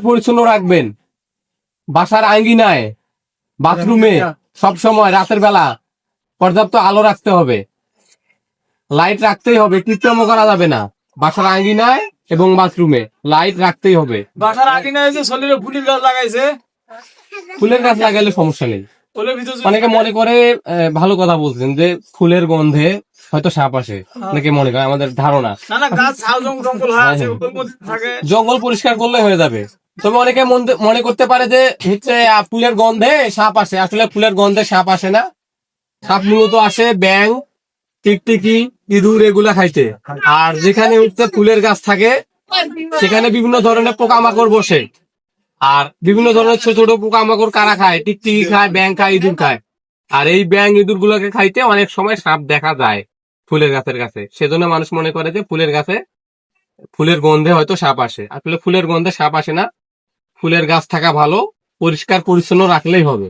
পরিচ্ছন্ন রাখবেন। বাসার আঙ্গিনায়, বাথরুমে সব সময় রাতের বেলা পর্যাপ্ত আলো রাখতে হবে, লাইট রাখতেই হবে, কৃত্রিম করা যাবে না। বাসার আঙ্গিনায় এবং বাথরুমে লাইট রাখতেই হবে। বাসার আঙিনায় যে শরীরে ফুলের গাছ লাগাইছে, ফুলের গাছ লাগাইলে সমস্যা নেই। ওলের ভিতর অনেকে মনে করে, ভালো কথা বলছেন, যে ফুলের গন্ধে হয়তো সাপ আসে, অনেকে মনে করে, আমাদের ধারণা। না না গাছ ঝাউ জঙ্গল হয় আছে, ওর মধ্যে থাকে। জঙ্গল পরিষ্কার করলে হয়ে যাবে। তবে অনেকে মনে করতে পারে যে হচ্ছে ফুলের গন্ধে সাপ আসে। আসলে ফুলের গন্ধে সাপ আসে না। সাপ মূলত আসে ব্যাং, টিকটিকি, ইঁদুর এগুলা খাইতে। আর যেখানে হচ্ছে ফুলের গাছ থাকে সেখানে বিভিন্ন ধরনের পোকামাকড় বসে। আর বিভিন্ন ধরনের ছোট ছোট পোকামাকড় কারা খায়? টিকটিকি খায়, ব্যাং খায়, ইঁদুর খায়। আর এই ব্যাং ইঁদুর গুলোকে খাইতে অনেক সময় সাপ দেখা যায় ফুলের গাছের কাছে। সেজন্য মানুষ মনে করে যে ফুলের গাছে ফুলের গন্ধে হয়তো সাপ আসে। আসলে ফুলের গন্ধে সাপ আসে না। ফুলের গাছ থাকা ভালো, পরিষ্কার পরিচ্ছন্ন রাখলেই হবে।